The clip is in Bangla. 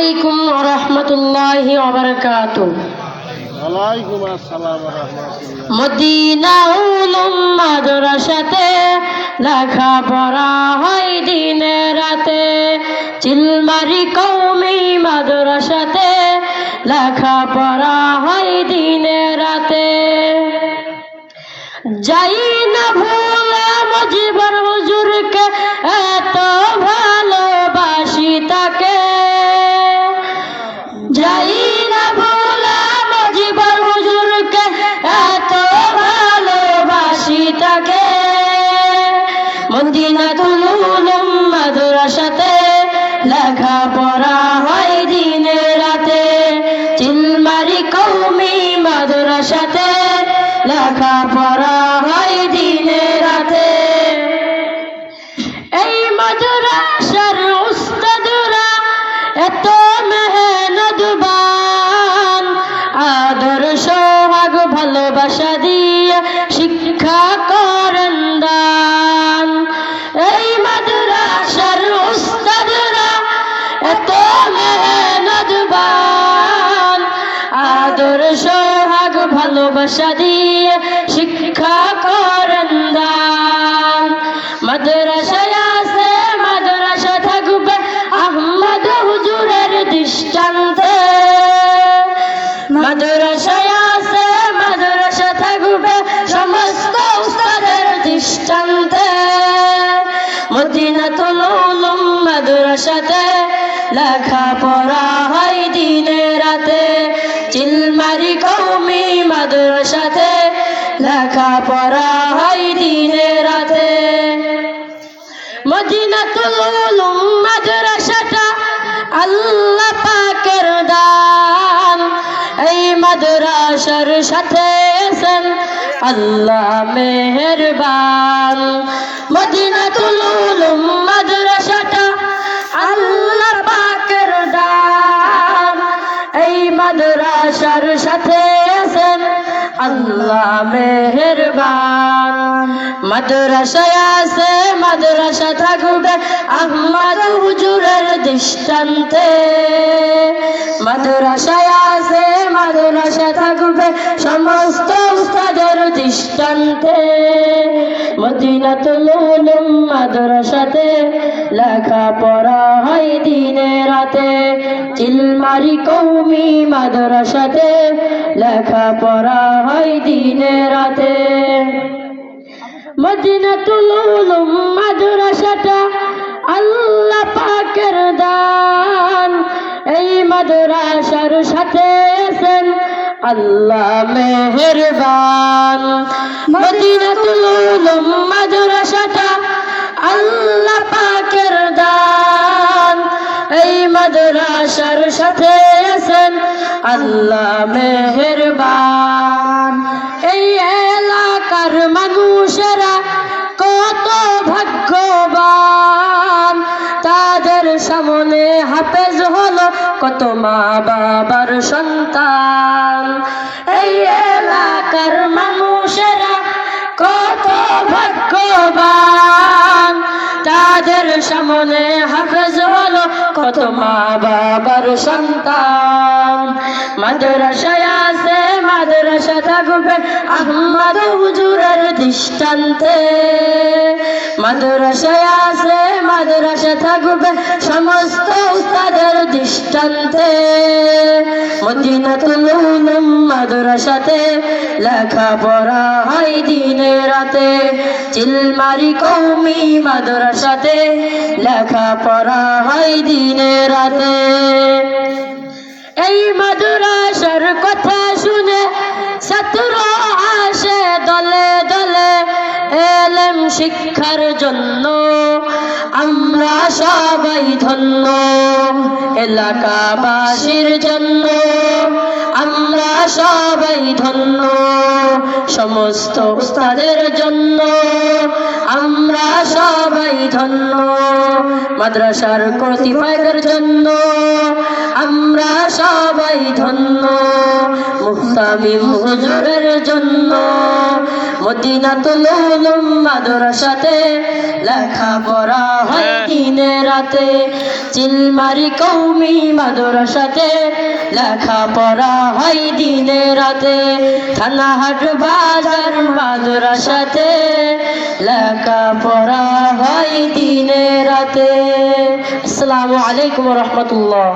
আলাইকুম ওয়া রাহমাতুল্লাহি ওয়া বারাকাতুহু। ওয়ালাইকুম আসসালাম ওয়া রাহমাতুল্লাহ। মদিনা উলুম মাদ্রাসাতে লেখাপড়া হয় দিনে রাতে, চিলমারি কওমি মাদ্রাসাতে লেখাপড়া হয় দিনে রাতে। যাই না ভুলে মুজিবর হুজুরকে, এত ভালোবাসি তাকে। যাই না ভুলে মুজিবর হুজুরকে, এত ভালোবাসি তাকে। মদিনাতুল উলুম মাদ্রাসাতে লেখাপড়া হয় দিনে রাতে, চিলমারি কওমি মাদ্রাসাতে লেখাপড়া হয় দিনে রাতে। এই মাদ্রাসার উস্তাদরা এত মেহনতবান, আদর্শ হক ভালোবাসা দিয়ে শিক্ষা করেন দান। এই মাদ্রাসার উস্তাদরা এত মেহনতবান, আদর্শ হক ভালোবাসা দিয়ে শিক্ষা করেন দান। মাদ্রাসায় আছে মাদ্রাসা থাকবে আহমদ হুজুরের দৃষ্টান্তে। মাদ্রাসায় আছে মাদ্রাসা থাকবে সমস্ত উস্তাদের দৃষ্টান্তে। মদিনাতুল উলুম মাদ্রাসাতে লেখাপড়া হয় দিনে রাতে, চিলমারি কওমি মাদ্রাসাতে লেখাপড়া হয় দিনে রাতে। মদিনাতুল উলুম মাদ্রাসাটা আল্লাহ পাকের দান, এই মাদ্রাসার সাথে আছেন আল্লাহ মেহেরবান। মদিনাতুল উলুম মাদ্রাসাটা আল্লাহ পাকের দান, এই মাদ্রাসার সাথে আছেন আল্লাহ মেহেরবান। মাদ্রাসায় আছে মাদ্রাসা থাকবে আহমদ হুজুরের দৃষ্টান্তে। মাদ্রাসায় আছে মাদ্রাসা থাকবে সমস্ত উস্তাদের দৃষ্টান্তে। মদিনাতুল উলুম মাদ্রাসাতে লেখাপড়া হয় দিনে রাতে, চিলমারি কওমি মাদ্রাসাতে লেখাপড়া হয় দিনে রাতে। মদিনাতুল উলুম মাদ্রাসাটা আল্লাহ পাকের দান, এই মাদ্রাসার সাথে আছেন আল্লাহ মেহেরবান। মদিনাতুল উলুম মাদ্রাসাটা আল্লাহ পাকের দান, এই মাদ্রাসার সাথে আছেন আল্লাহ মেহেরবান। এই এলাকার মানুষেরা কত ভাগ্যবান, তাদের সামনে হাফেজ হলো কত মা বাবার সন্তান। এই এলাকার মানুষেরা কত ভাগ্যবান, তাদের সামনে হাফেজ হলো কত মা বাবার সন্তান। মাদ্রাসায় আছে মাদ্রাসা থাকবে আহমদ হুজুরের দৃষ্টান্তে। মাদ্রাসায় আছে মাদ্রাসা থাকবে সমস্ত উস্তাদের দৃষ্টান্তে। মদিনাতুল উলুম মাদ্রাসাতে লেখাপড়া হয় দিনে রাতে, চিলমারি কওমি মাদ্রাসাতে লেখাপড়া হয় দিনে রাতে। এই মাদ্রাসার কথা শুনে ছাত্র আসে দলে দলে এলেম শিক্ষার জন্য, আমরা সবাই ধন্য। এলাকাবাসীর জন্য আমরা সবাই ধন্য সমস্ত উস্তাদের জন্য আমরা সবাই ধন্য মাদ্রাসার কর্তৃপক্ষের জন্য আমরা সবাই ধন্য মুহতামিম হুজুরের জন্য মদিনাতুল উলুম মাদ্রাসাতে লেখাপড়া হয় দিনে রাতে চিলমারি কওমি মাদ্রাসাতে লেখাপড়া হয় দিনে রাতে থানাহাট বাজার মাদ্রাসাতে লেখাপড়া হয় দিনে রাতে। আসসালামু আলাইকুম ওয়া রাহমাতুল্লাহ।